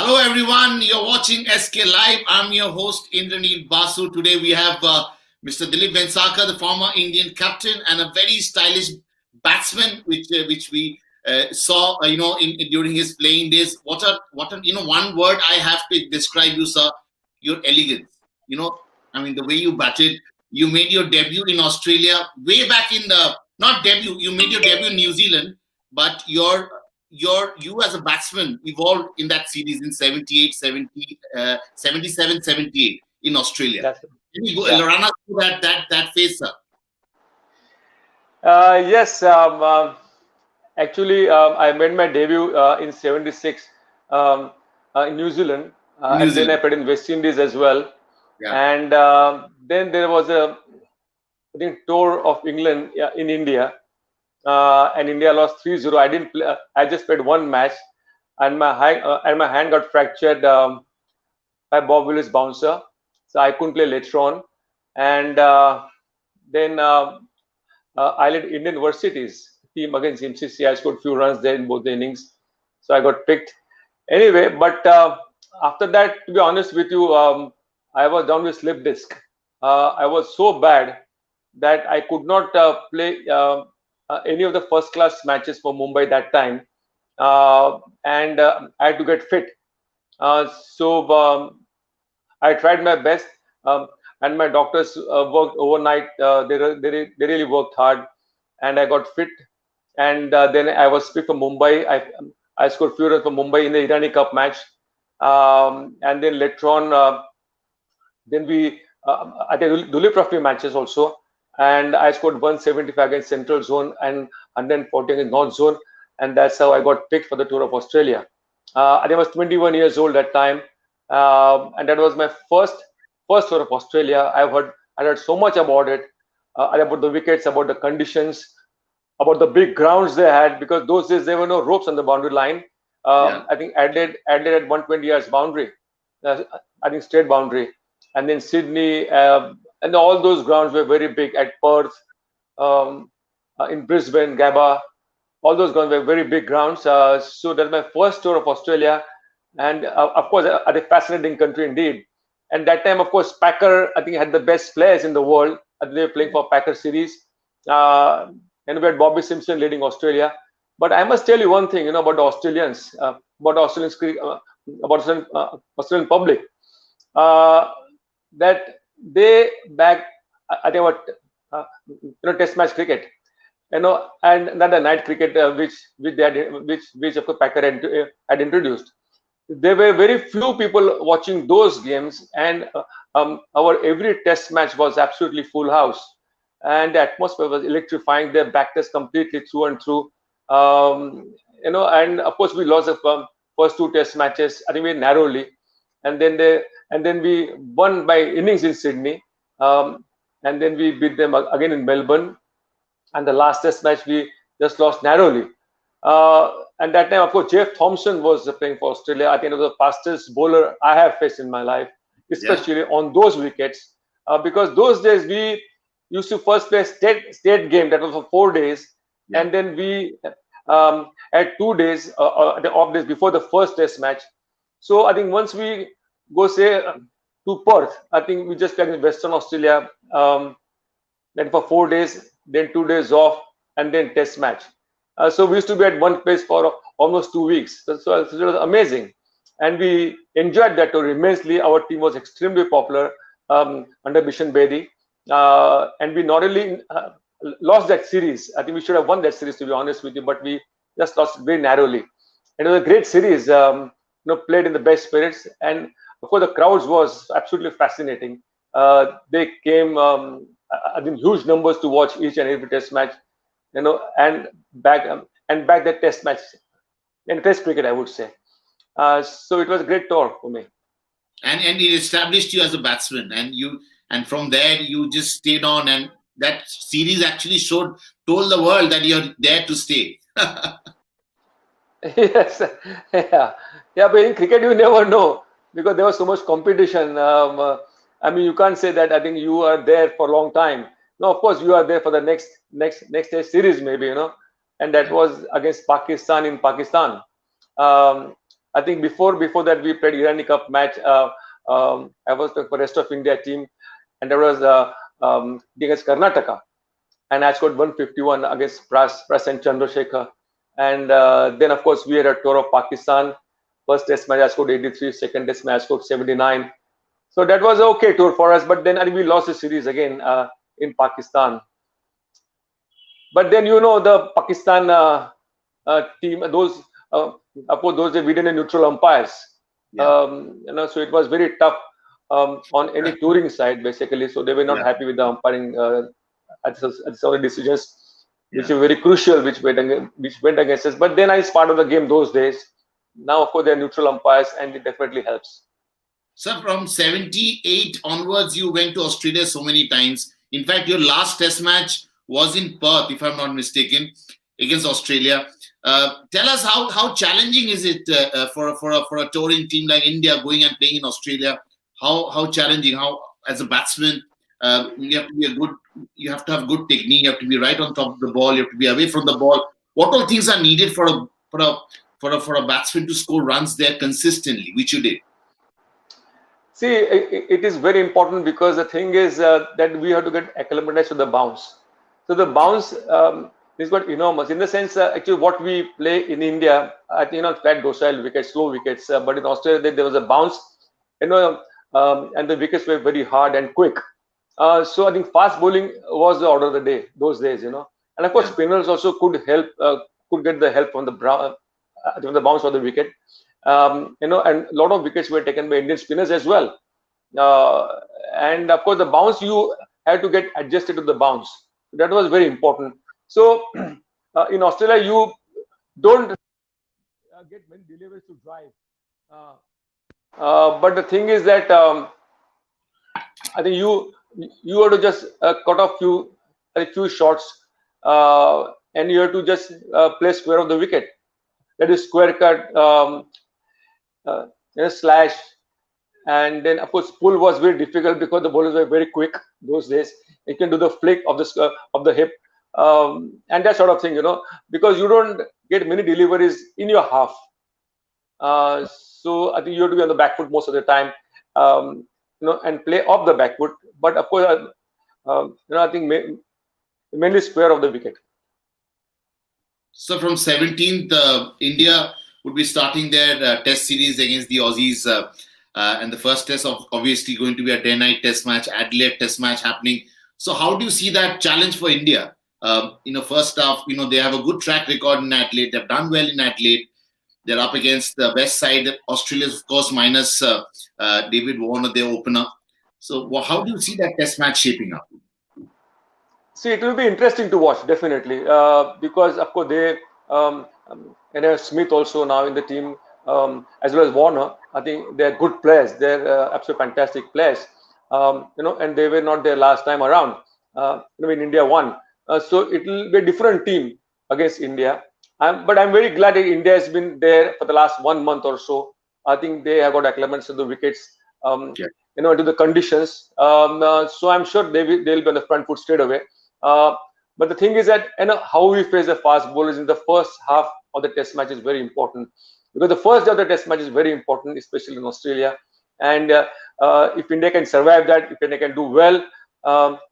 Hello everyone, you're watching SK Live. I'm your host Indranil Basu. Today we have Mr. Dilip Vengsarkar, the former Indian captain and a very stylish batsman, which we saw, during his playing days. What a one word I have to describe you, sir. Your elegance. I mean the way you batted. You made your debut in Australia way back in the not debut. You made your debut in New Zealand, but you as a batsman evolved in that series in 78, 70, 77, 78 in Australia. That's Can you yeah. run us through that phase, sir? Yes. Actually, I made my debut in '76 in New Zealand, In New and then I Zealand. played in West Indies as well. Yeah. And then there was I think, tour of England in India, and India lost 3-0. I didn't play. I just played one match, and my hand got fractured by Bob Willis bouncer, so I couldn't play later on. And then I led Indian Varsities team against MCC. I scored few runs there in both the innings, so I got picked. Anyway, but after that, to be honest with you, I was down with slip disc. I was so bad that I could not play any of the first class matches for Mumbai that time, and I had to get fit. So I tried my best, and my doctors worked overnight. They really worked hard, and I got fit. And then I was picked for Mumbai. I scored few runs for Mumbai in the Irani Cup match, and then later on, then we I did Dulip Trophy matches also, and I scored 175 against Central Zone and 140 against North Zone, and that's how I got picked for the tour of Australia. I was 21 years old at time, and that was my first tour of Australia. I heard so much about it, about the wickets, about the conditions, about the big grounds they had, because those days there were no ropes on the boundary line. Yeah. I think Adelaide had 120 yards boundary, I think straight boundary, and then Sydney, and all those grounds were very big at Perth, um, in Brisbane, Gabba. All those grounds were very big grounds. So that's my first tour of Australia, and of course, a fascinating country indeed. And that time, of course, Packer, I think, had the best players in the world. They were playing for Packer series, and we had Bobby Simpson leading Australia. But I must tell you one thing, about the Australians, about the about Australian public, uh, that they back, I think, what Test match cricket, and not the night cricket, which they had, which of course Packer had introduced. There were very few people watching those games, and our every test match was absolutely full house, and the atmosphere was electrifying. They backed us completely through and through. And of course we lost the first two test matches, I think, very narrowly, and then we won by innings in Sydney, and then we beat them again in Melbourne, and the last test match we just lost narrowly. And that time, of course, Jeff Thompson was playing for Australia. I think he was the fastest bowler I have faced in my life, Yeah. especially on those wickets, because those days we used to first play state game that was for 4 days, Yeah. and then we had 2 days, the off days before the first test match. So I think once we go, say, to Perth, I think we just played in Western Australia, then for 4 days, then 2 days off, and then test match. So we used to be at one place for almost 2 weeks. So it was amazing, and we enjoyed that tour immensely. Our team was extremely popular under Bishan Bedi, and we not only lost that series. I think we should have won that series, to be honest with you, but we just lost very narrowly. And it was a great series. Played in the best spirits, and of course the crowds was absolutely fascinating. They came, I think, huge numbers to watch each and every test match, and back that test match in test cricket, I would say. So it was a great tour for me. And it established you as a batsman, and from there you just stayed on, and that series actually told the world that you're there to stay. Yes, yeah, yeah. But in cricket, you never know, because there was so much competition. I mean, you can't say that. I think you are there for a long time. No, of course, you are there for the next test series, maybe, and that Yeah. was against Pakistan in Pakistan. Um, I think before that we played Irani Cup match. I was the rest of India team, and there was against Karnataka, and I scored 151 against Pras and Chandrasekhar. And then of course we had a tour of Pakistan. First test match I scored 83, second test match I scored 79. So that was an okay tour for us. But then we lost the series again in Pakistan. But then the Pakistan team, those of course those we didn't neutral umpires. So it was very tough on any touring side basically. So they were not happy with the umpiring at some of the decisions, which are very crucial, which went against us. But then it's part of the game those days. Now of course they're neutral umpires, and it definitely helps. So from 78 onwards, you went to Australia so many times. In fact, your last test match was in Perth, if I'm not mistaken, against Australia. Tell us how challenging is it for a touring team like India going and playing in Australia? How challenging? How, as a batsman, you have to have good technique. You have to be right on top of the ball. You have to be away from the ball. What all things are needed for a batsman to score runs there consistently, which you did? See, it is very important because the thing is that we have to get acclimatized to the bounce. So the bounce is got enormous in the sense actually what we play in India, I think flat docile wickets, slow wickets, but in Australia there was a bounce, and the wickets were very hard and quick. So I think fast bowling was the order of the day those days, and of course spinners also could get the help from the bounce of the wicket. And a lot of wickets were taken by Indian spinners as well. And of course, the bounce, you had to get adjusted to the bounce. That was very important. So in Australia, you don't get many deliveries to drive. But the thing is that I think you have to just cut off a few shots, and you have to just play square of the wicket. That is square cut. Slash, and then of course pull was very difficult because the bowlers were very quick those days. You can do the flick of the hip, and that sort of thing, because you don't get many deliveries in your half. So I think you have to be on the back foot most of the time, and play off the back foot. But of course, I think mainly square of the wicket. So from 17th, India would be starting their test series against the Aussies, and the first test of obviously going to be a day-night test match, Adelaide test match happening. So how do you see that challenge for India? First off, they have a good track record in Adelaide. They've done well in Adelaide. They're up against the west side. Australia, of course, minus David Warner, their opener. So how do you see that test match shaping up? See, it will be interesting to watch, definitely, because of course they and Smith also now in the team, as well as Warner. I think they're good players. They're absolutely fantastic players. And they were not there last time around. When India won, so it will be a different team against India. But I'm very glad that India has been there for the last 1 month or so. I think they have got acclimated to the wickets, to the conditions. So I'm sure they'll be on the front foot straight away. But the thing is that how we face the fast bowlers in the first half of the test match is very important, because the first day of the test match is very important, especially in Australia. And if India can survive that, if India can do well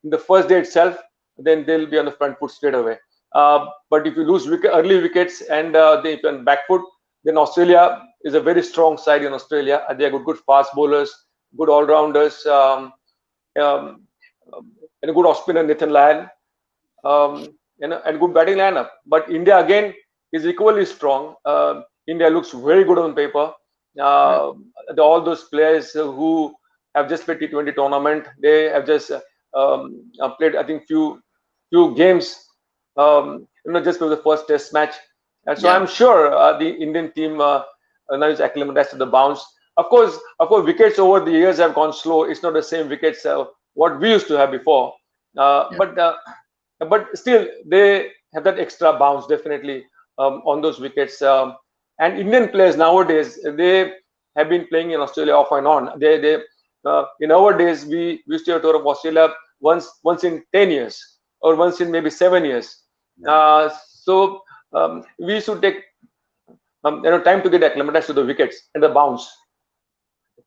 in the first day itself, then they'll be on the front foot straight away. But if you lose early wickets and they on back foot, then Australia is a very strong side in Australia. They have good fast bowlers, good all-rounders, and a good off spinner Nathan Lyon. And good batting lineup. But India again is equally strong. India looks very good on paper. All those players who have just played T20 tournament, they have just played, I think, few games. Just for the first test match. And so I'm sure the Indian team now is acclimatized to the bounce. Of course, wickets over the years have gone slow. It's not the same wickets what we used to have before. But still, they have that extra bounce definitely on those wickets. And Indian players nowadays, they have been playing in Australia off and on. They in our days, we used to have a tour of Australia once in 10 years or once in maybe 7 years. So we should take time to get acclimatized to the wickets and the bounce.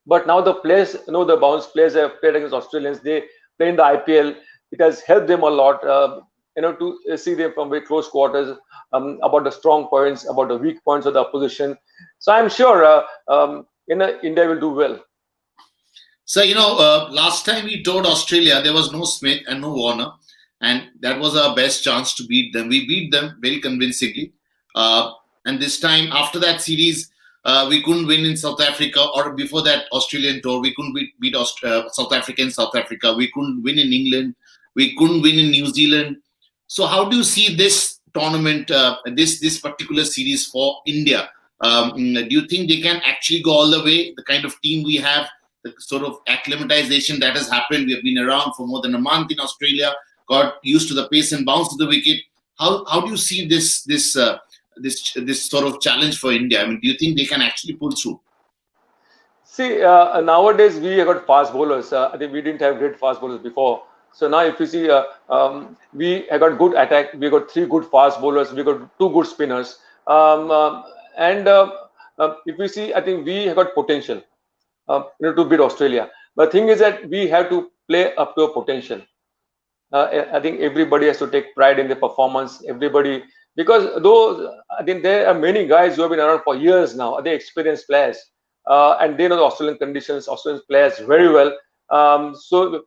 But now the players, the bounce players have played against Australians. They play in the IPL. It has helped them a lot, to see them from very close quarters, about the strong points, about the weak points of the opposition. So I'm sure India will do well. So, last time we toured Australia, there was no Smith and no Warner, and that was our best chance to beat them. We beat them very convincingly. And this time, after that series, we couldn't win in South Africa, or before that Australian tour, we couldn't beat South Africa in South Africa. We couldn't win in England. We couldn't win in New Zealand. So how do you see this tournament, this particular series for India? Do you think they can actually go all the way? The kind of team we have, the sort of acclimatization that has happened. We have been around for more than a month in Australia, got used to the pace and bounce of the wicket. How do you see this sort of challenge for India? I mean, do you think they can actually pull through? See, nowadays we have got fast bowlers. I think we didn't have great fast bowlers before. So now, if you see, we have got good attack. We got 3 good fast bowlers. We got 2 good spinners. And if you see, I think we have got potential, to beat Australia. But the thing is that we have to play up to our potential. I think everybody has to take pride in their performance. Everybody, because I think there are many guys who have been around for years now. They're experienced players, and they know the Australian conditions, Australian players very well. So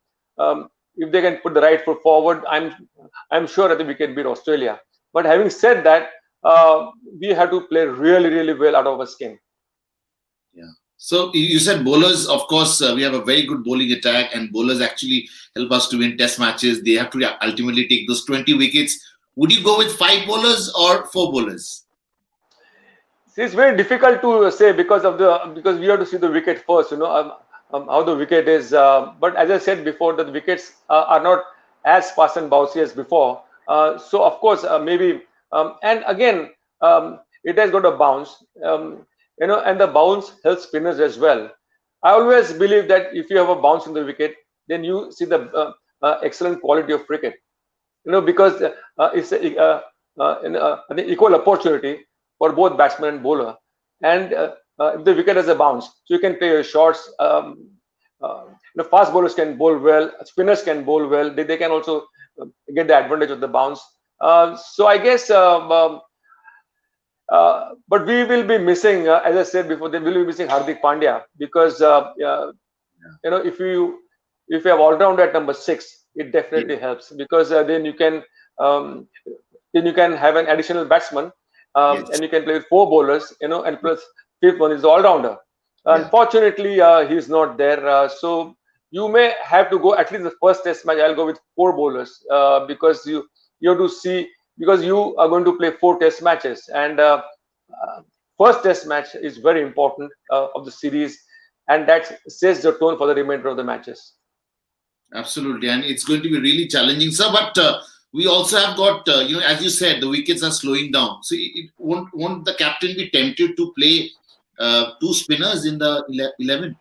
if they can put the right foot forward, I'm sure that we can beat Australia. But having said that, we have to play really, really well out of our skin. Yeah. So you said bowlers. Of course, we have a very good bowling attack, and bowlers actually help us to win Test matches. They have to ultimately take those 20 wickets. Would you go with 5 bowlers or 4 bowlers? It's very difficult to say because we have to see the wicket first. How the wicket is. But as I said before, that the wickets are not as fast and bouncy as before. So of course, maybe, and again, it has got a bounce. And the bounce helps spinners as well. I always believe that if you have a bounce in the wicket, then you see the excellent quality of cricket. Because it's an equal opportunity for both batsman and bowler. And if the wicket has a bounce, so you can play your shots. Fast bowlers can bowl well, spinners can bowl well. They can also get the advantage of the bounce. So I guess, but we will be missing, as I said before, they will be missing Hardik Pandya, because if you have all-rounder at number 6, it definitely helps, because then you can have an additional batsman, and you can play with 4 bowlers, and plus 5th one is the all-rounder. Unfortunately, he's not there. So you may have to go, at least the first Test match, I'll go with 4 bowlers, because you have to see, because you are going to play 4 Test matches, and first Test match is very important of the series, and that sets the tone for the remainder of the matches. Absolutely, and it's going to be really challenging, sir. But we also have got, as you said, the wickets are slowing down. So won't the captain be tempted to play 2 spinners in the 11?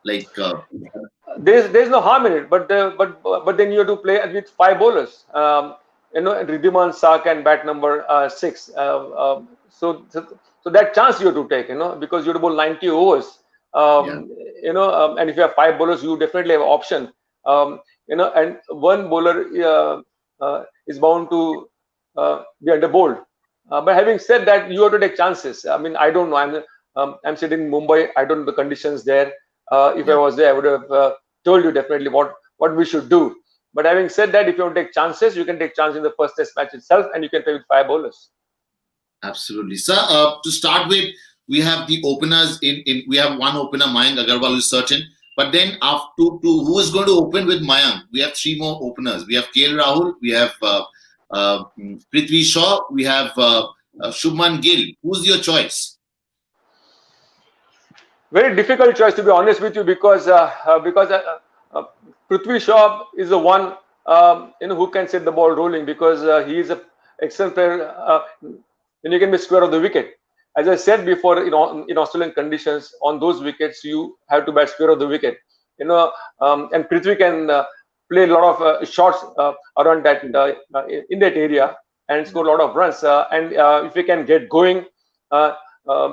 Like there's no harm in it, but then you have to play with 5 bowlers. Ridhiman Shah can bat number 6. So that chance you have to take, because you have to bowl 90 overs. And if you have 5 bowlers, you definitely have an option. And one bowler is bound to be under bowled. But having said that, you have to take chances. I mean, I don't know. I'm sitting in Mumbai. I don't know the conditions there. If I was there, I would have told you definitely what we should do. But having said that, if you want to take chances, you can take chances in the first Test match itself, and you can play with 5 bowlers. Absolutely, sir. To start with, we have the openers. We have one opener, Mayank Agarwal, is certain. But then after who is going to open with Mayank? We have 3 more openers. We have KL Rahul. We have Prithvi Shaw. We have Shubman Gill. Who's your choice? Very difficult choice, to be honest with you, because Prithvi Shaw is the one who can set the ball rolling, because he is an excellent player, and he can be square of the wicket. As I said before, in Australian conditions, on those wickets you have to bat square of the wicket. And Prithvi can play a lot of shots around that in that area and score a lot of runs. And if he can get going,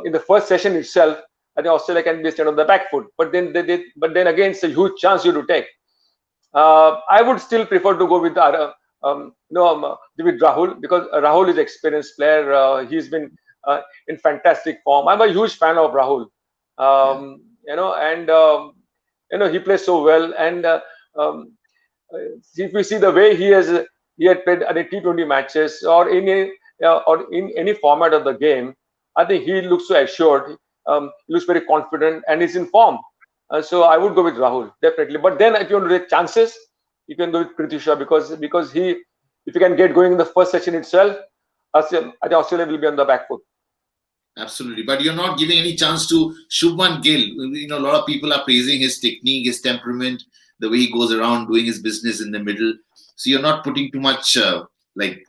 in the first session itself, I think Australia can be stand on the back foot. But then again, it's a huge chance you to take. I would still prefer to go with with Rahul, because Rahul is an experienced player. He's been in fantastic form. I'm a huge fan of Rahul. And he plays so well. And if we see the way he had played at the T20 matches or in any format of the game, I think he looks so assured. He looks very confident and is in form. So I would go with Rahul, definitely. But then if you want to take chances, you can go with Prithvi Shaw, because if he can get going in the first session itself, I think Australia will be on the back foot. Absolutely. But you're not giving any chance to Shubman Gill. A lot of people are praising his technique, his temperament, the way he goes around doing his business in the middle. So you're not putting too much, you're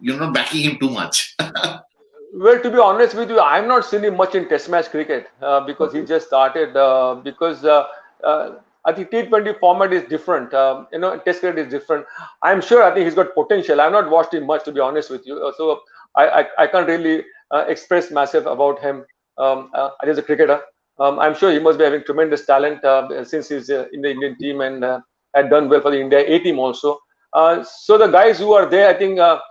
not backing him too much. Well, to be honest with you, I'm not seeing him much in Test match cricket because he just started. Because I think T20 format is different. Test cricket is different. I'm sure I think he's got potential. I've not watched him much, to be honest with you. So I can't really express myself about him as a cricketer. I'm sure he must be having tremendous talent since he's in the Indian team and had done well for the India A team also. So the guys who are there, I think our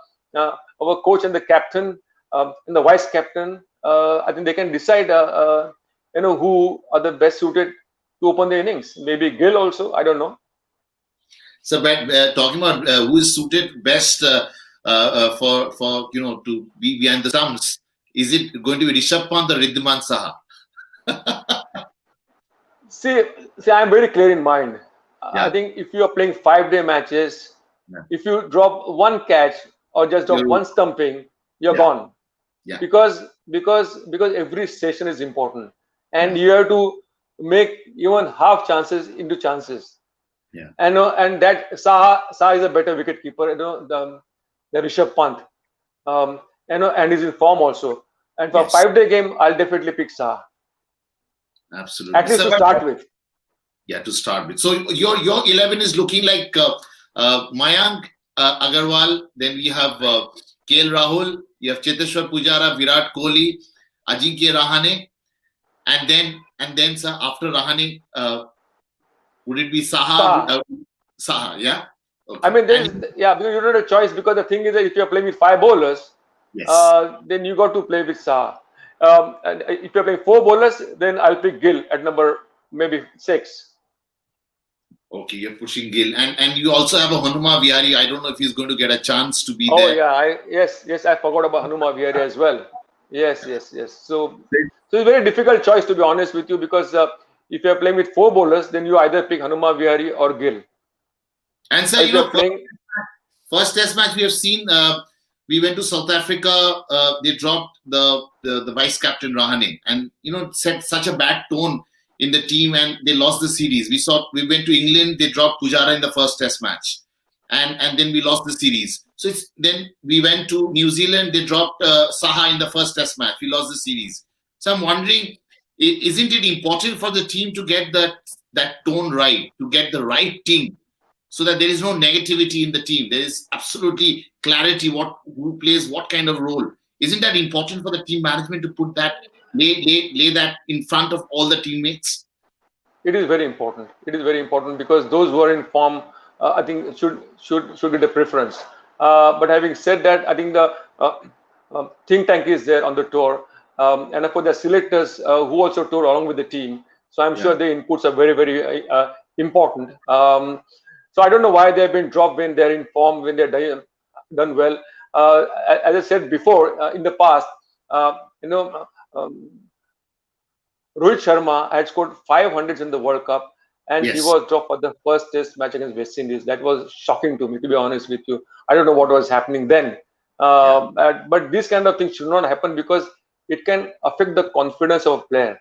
coach and the captain and the vice captain, I think they can decide who are the best suited to open the innings. Maybe Gill also, I don't know. So, talking about who is suited best for to be behind the stumps, is it going to be Rishabh Pant or Riddhiman Saha? See, I'm very clear in mind. I think if you are playing 5-day matches, if you drop one catch or just drop one stumping, you're gone. Yeah. Because every session is important, and you have to make even half chances into chances. Yeah. And that Saha is a better wicket keeper. The Rishabh Pant, and he's in form also. And for a 5-day game, I'll definitely pick Saha. Absolutely. At least to start with. Yeah, to start with. So your 11 is looking like Mayank Agarwal. Then we have KL Rahul. You have Cheteshwar Pujara, Virat Kohli, Ajinkya Rahane, and then sir, after Rahane, would it be Saha? Saha, yeah. Okay. I mean, because you don't have a choice, because the thing is that if you're playing with 5 bowlers, then you got to play with Saha. And if you're playing 4 bowlers, then I'll pick Gill at number maybe 6. Okay, you're pushing Gill, and you also have a Hanuma Vihari. I don't know if he's going to get a chance to be there. Oh yeah, yes, I forgot about Hanuma Vihari as well. Yes. So it's a very difficult choice, to be honest with you, because if you're playing with 4 bowlers, then you either pick Hanuma Vihari or Gill. And so first Test match we have seen. We went to South Africa. They dropped the vice captain Rahane, and set such a bad tone in the team, and they lost the series. We went to England. They dropped Pujara in the first Test match, and then we lost the series. So then we went to New Zealand. They dropped Saha in the first Test match. We lost the series. So I'm wondering, isn't it important for the team to get that tone right, to get the right team, so that there is no negativity in the team? There is absolutely clarity who plays what kind of role. Isn't that important for the team management to put that, lay that in front of all the teammates? It is very important. Because those who are in form, I think should get a preference. But having said that, I think the think tank is there on the tour, and of course the selectors who also tour along with the team. So I'm sure their inputs are very, very important. So I don't know why they've been dropped when they're in form, when they're done well. As I said before, in the past, Rohit Sharma had scored 500s in the World Cup, and he was dropped for the first Test match against West Indies. That was shocking to me, to be honest with you. I don't know what was happening then. But this kind of thing should not happen, because it can affect the confidence of a player.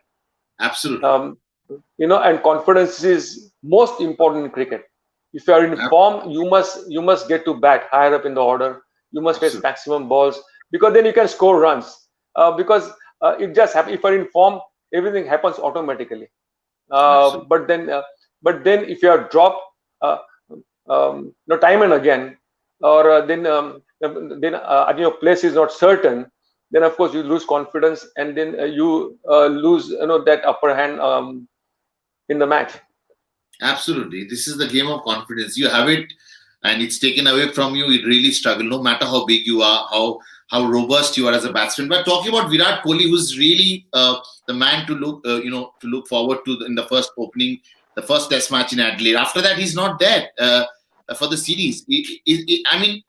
Absolutely. And confidence is most important in cricket. If you are in form, you must get to bat higher up in the order. You must face maximum balls, because then you can score runs. Because it just happens. If you are in form, everything happens automatically. But then if you are dropped, time and again, or then your place is not certain, then of course you lose confidence, and then you lose that upper hand in the match. Absolutely. This is the game of confidence. You have it and it's taken away from you. You really struggle, no matter how big you are, how robust you are as a batsman. But talking about Virat Kohli, who's really the man to look, to look forward to in the first opening, the first Test match in Adelaide. After that, he's not there for the series. I mean,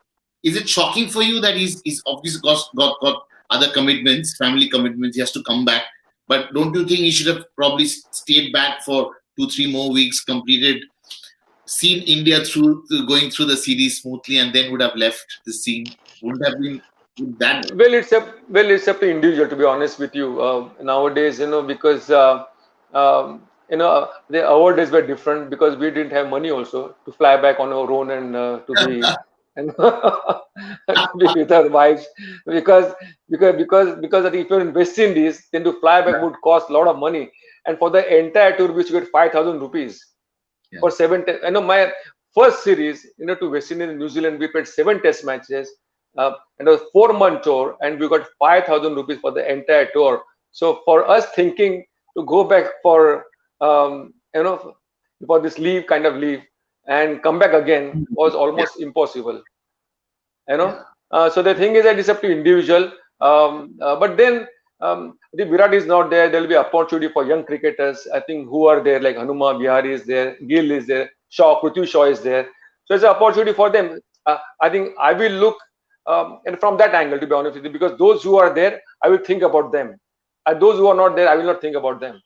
is it shocking for you that he's obviously got other commitments, family commitments? He has to come back. But don't you think he should have probably stayed back for 2-3 more weeks, completed, seen India through going through the series smoothly, and then would have left the scene? Wouldn't have been that. It's up to individual, to be honest with you. Nowadays, because the our days were different, because we didn't have money also to fly back on our own and to be and to be with our wives, because I think if you're in West Indies, then to fly back would cost a lot of money, and for the entire tour we should get 5,000 rupees Yeah. for 7. My first series, to West Indies and New Zealand, we played 7 Test matches, and it was 4-month tour, and we got 5,000 rupees for the entire tour. So for us, thinking to go back for for this kind of leave and come back again was almost impossible. So the thing is that it's up to individual. But then the Virat is not there. There will be opportunity for young cricketers, I think, who are there, like Hanuma Vihari is there, Gill is there, Prithvi Shaw is there. So it's an opportunity for them. I think I will look and from that angle, to be honest with you, because those who are there, I will think about them. And those who are not there, I will not think about them.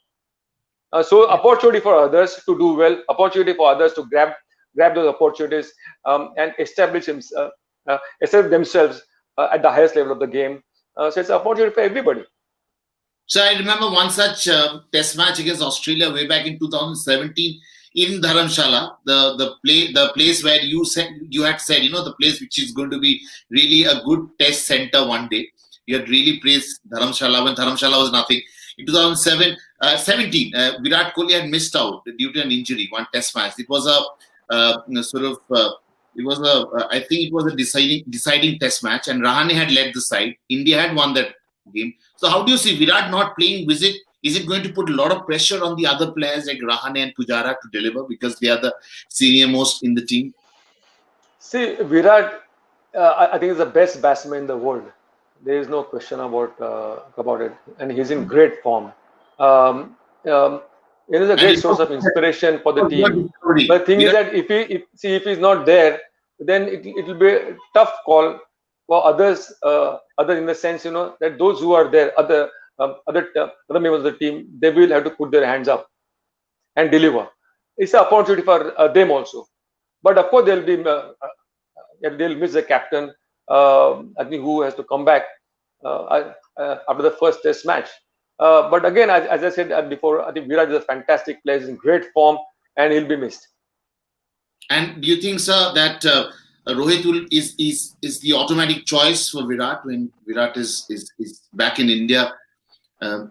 So opportunity for others to do well, opportunity for others to grab those opportunities and establish themselves at the highest level of the game. So it's an opportunity for everybody. So I remember one such Test match against Australia way back in 2017 in Dharamshala, the place where you had said, the place which is going to be really a good Test center one day. You had really praised Dharamshala when Dharamshala was nothing. In 2017, Virat Kohli had missed out due to an injury, one Test match. It was I think it was a deciding Test match, and Rahane had led the side. India had won that game. So how do you see Virat not playing? Is it going to put a lot of pressure on the other players like Rahane and Pujara to deliver, because they are the senior most in the team? See, Virat, I think is the best batsman in the world. There is no question about it, and he's in great form. It is a great source of inspiration for the team. But the thing is that if he's not there, then it will be a tough call for others. Other in the sense, that those who are there, other members of the team, they will have to put their hands up and deliver. It's an opportunity for them also. But of course, they'll miss the captain. I think, who has to come back after the first Test match. But again, as I said before, I think Virat is a fantastic player, he's in great form, and he'll be missed. And do you think, sir, that Rohit is the automatic choice for Virat when Virat is back in India?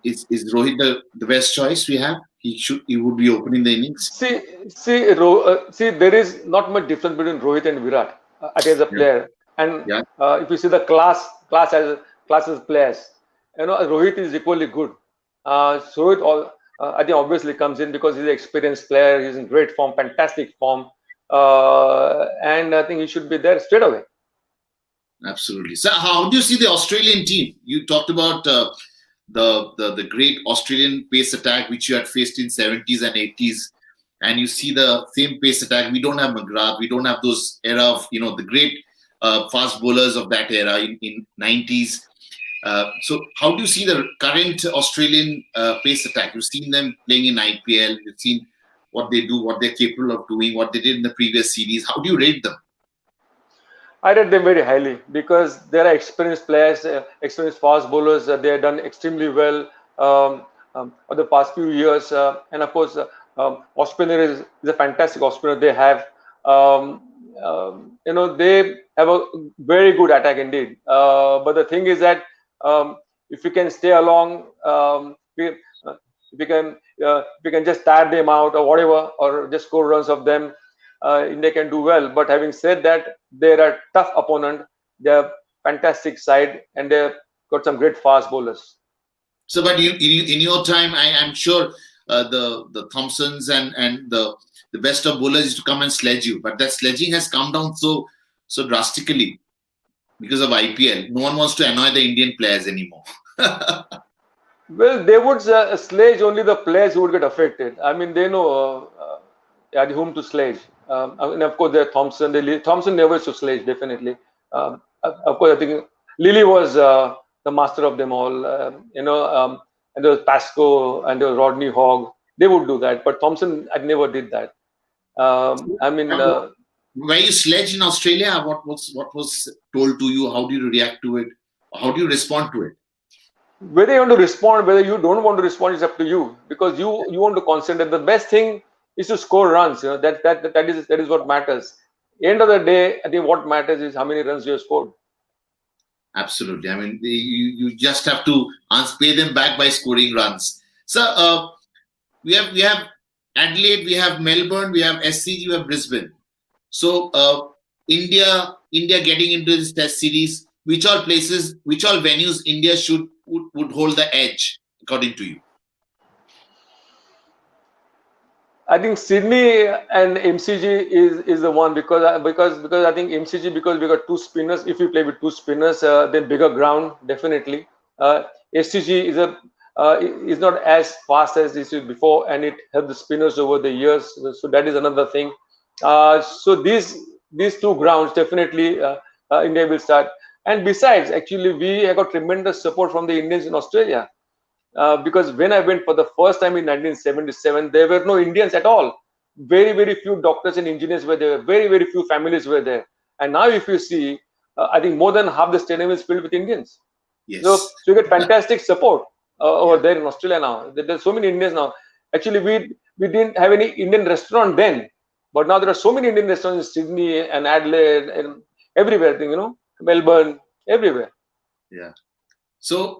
Is Rohit the best choice we have? He would be opening the innings. See, there is not much difference between Rohit and Virat as a player. And if you see the class as players, Rohit is equally good. So I think obviously comes in because he's an experienced player. He's in great form, fantastic form, and I think he should be there straight away. Absolutely. So, how do you see the Australian team? You talked about the great Australian pace attack which you had faced in 70s and 80s, and you see the same pace attack. We don't have McGrath. We don't have those era of the great fast bowlers of that era in 90s. So how do you see the current Australian pace attack? You've seen them playing in IPL. You've seen what they do, what they're capable of doing, what they did in the previous series. How do you rate them? I rate them very highly because they are experienced players, experienced fast bowlers. They have done extremely well over the past few years. And of course, Australia is a fantastic Australia. They have, they have a very good attack indeed. But the thing is that if we can stay along, if we can just tire them out or whatever, or just score runs of them, India can do well. But having said that, they're a tough opponent. They're fantastic side, and they're got some great fast bowlers. So, but in your time, I'm sure the Thompsons and the best of bowlers used to come and sledge you, but that sledging has come down so drastically because of IPL. No one wants to annoy the Indian players anymore. Well, they would sledge only the players who would get affected. I mean, they know at whom to sledge. And of course, there Thompson. Thompson never used to sledge, definitely. Of course, I think Lilly was the master of them all. And there was Pascoe and there was Rodney Hogg. They would do that, but Thompson, I never did that. I mean, were you sledged in Australia? What was told to you? How do you react to it? How do you respond to it? whether you want to respond, whether you don't want to respond, is up to you, because you want to concentrate. The best thing is to score runs. That is what matters. End of the day, I think what matters is how many runs you have scored. Absolutely. I mean, you just have to pay them back by scoring runs. So we have Adelaide, we have Melbourne, we have SCG, we have Brisbane. So India getting into this Test series, which all places, which all venues India would hold the edge according to you? I think Sydney and MCG is the one, because I think MCG, because we got two spinners. If you play with two spinners, then bigger ground, definitely. SCG is not as fast as this was before, and it helped the spinners over the years. So that is another thing. So these two grounds definitely India will start. And besides, actually, we have got tremendous support from the Indians in Australia. Because when I went for the first time in 1977, there were no Indians at all. Very, very few doctors and engineers were there. Very, very few families were there. And now, if you see, I think more than half the stadium is filled with Indians. Yes. So you get fantastic support over there in Australia now. There's so many Indians now. Actually, we didn't have any Indian restaurant then, but now there are so many Indian restaurants in Sydney and Adelaide and everywhere. Melbourne, everywhere. Yeah. So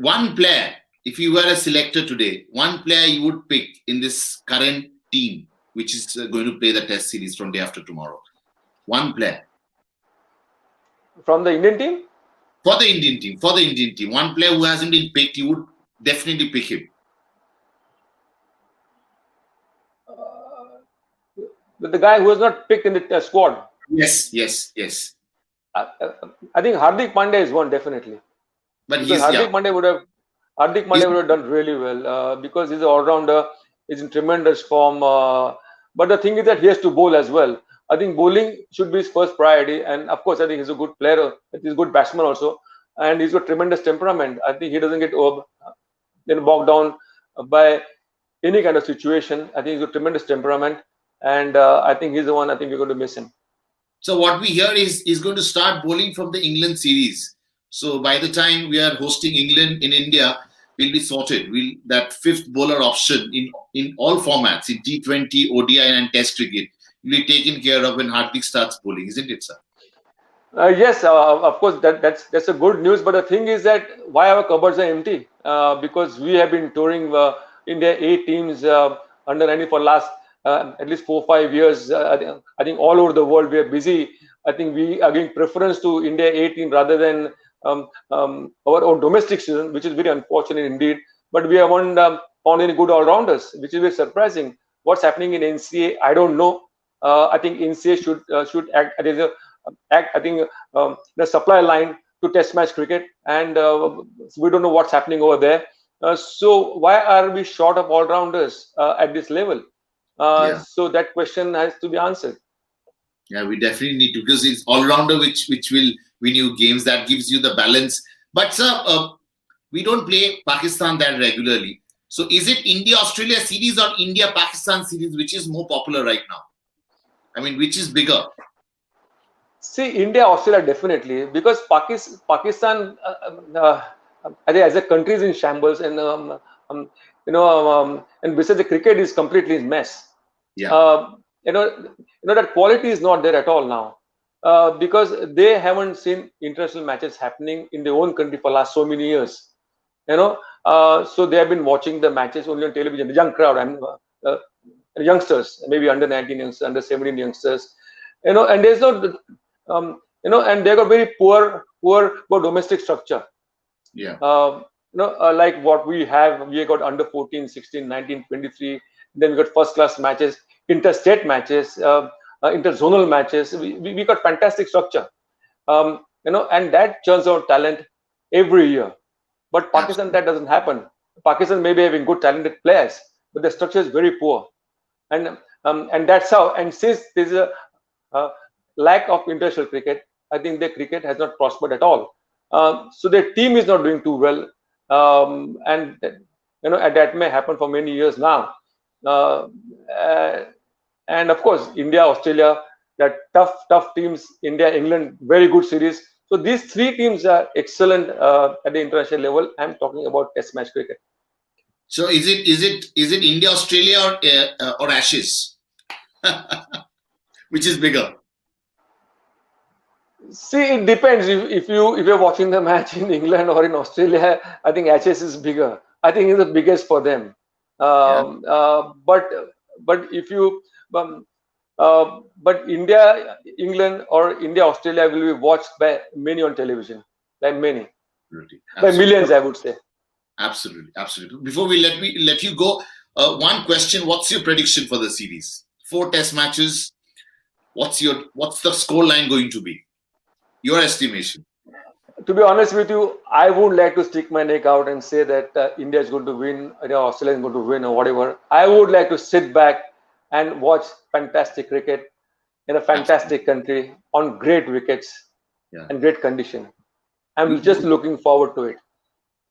one player, if you were a selector today, one player you would pick in this current team, which is going to play the Test series from day after tomorrow. One player. From the Indian team? For the Indian team. One player who hasn't been picked, you would definitely pick him. The guy who was not picked in the squad. Yes. I think Hardik Pandya is one, definitely. But Hardik Pandya would have done really well, because he's an all-rounder. He's in tremendous form. But the thing is that he has to bowl as well. I think bowling should be his first priority. And of course, I think he's a good player. He's a good batsman also. And he's got tremendous temperament. I think he doesn't get bogged down by any kind of situation. I think he's got tremendous temperament. And I think he's the one. I think we're going to miss him. So what we hear is he's going to start bowling from the England series. So by the time we are hosting England in India, we'll be sorted. That fifth bowler option in all formats, in T20, ODI and Test cricket, will be taken care of when Hardik starts bowling, isn't it, sir? Yes, of course, that's a good news. But the thing is that why our cupboards are empty? Because we have been touring India A teams under 90 for last at least 4 or 5 years. I think all over the world we are busy. I think we are giving preference to India A team rather than our own domestic season, which is very unfortunate indeed. But we haven't found any good all-rounders, which is very surprising. What's happening in NCA, I don't know. I think NCA should act I think the supply line to Test match cricket, and we don't know what's happening over there. So why are we short of all-rounders at this level? So that question has to be answered. Yeah, we definitely need to, because it's all-rounder which will win you games. That gives you the balance. But sir, we don't play Pakistan that regularly. So is it India-Australia series or India-Pakistan series which is more popular right now? I mean, which is bigger? See, India-Australia definitely, because Pakistan as a country is in shambles, and and besides, the cricket is completely in mess. Yeah. That quality is not there at all now, because they haven't seen international matches happening in their own country for last so many years. So they have been watching the matches only on television. The young crowd and youngsters, maybe under 19 youngsters, under 17 youngsters, and there's no and they got very poor domestic structure. Yeah. Like what we have under 14, 16, 19, 23. Then we got first class matches, interstate matches, interzonal matches. We got fantastic structure. And that churns out talent every year. But Pakistan, that doesn't happen. Pakistan may be having good talented players, but the structure is very poor. And that's how. And since there's a lack of international cricket, I think their cricket has not prospered at all. So their team is not doing too well, and that may happen for many years now. And of course, India, Australia, that tough teams. India, England, very good series. So these three teams are excellent at the international level. I'm talking about Test match cricket. So is it India, Australia, or Ashes? Which is bigger? See, it depends. If you're watching the match in England or in Australia, I think Ashes is bigger. I think it's the biggest for them. But if you but India, England, or India, Australia will be watched by many on television, by many, by millions, I would say. Absolutely. Before we let you go, one question: what's your prediction for the series? 4 Test matches. What's the score line going to be? Your estimation. To be honest with you, I would like to stick my neck out and say that India is going to win, Australia is going to win, or whatever. I would like to sit back and watch fantastic cricket in a fantastic country on great wickets and great condition. I'm just looking forward to it.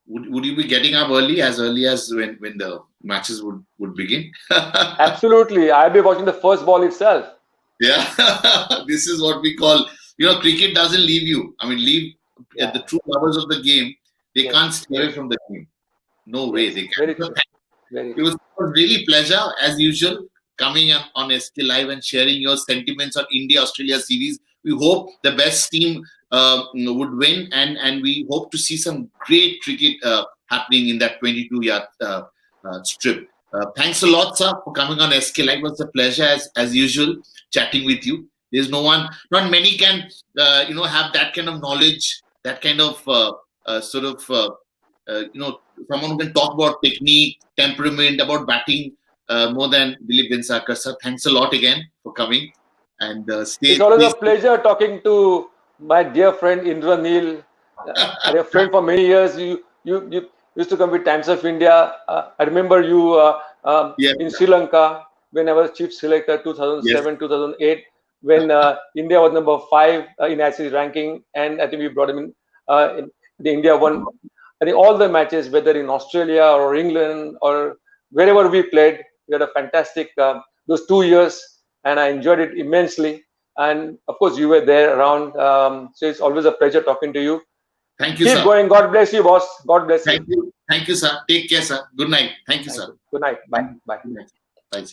Would you be getting up early as when the matches would begin? Absolutely. I'll be watching the first ball itself. Yeah. This is what we call, cricket doesn't leave you. I mean, the true lovers of the game, they can't stay away from the game. No way they can. It was really pleasure, as usual, coming on SK Live and sharing your sentiments on India-Australia series. We hope the best team would win, and we hope to see some great cricket happening in that 22-yard strip. Thanks a lot, sir, for coming on SK Live. It was a pleasure, as usual, chatting with you. There's not many can, have that kind of knowledge, that kind of someone who can talk about technique, temperament, about batting more than Dilip Vengsarkar, sir. Thanks a lot again for coming. And it's always a pleasure talking to my dear friend Indra Neil, a friend for many years. You used to come with Times of India. I remember you in Sri Lanka when I was chief selector, 2007, 2008, when India was number 5 in ICC ranking, and I think we brought him in. The India won, I think, all the matches, whether in Australia or England or wherever we played. We had a fantastic those 2 years, and I enjoyed it immensely. And of course, you were there around. So it's always a pleasure talking to you. Thank you, Keep sir. going. God bless you, boss. God bless you. Thank you, sir. Take care, sir. Good night. Thank you, sir. Good night. Bye. Bye. Bye.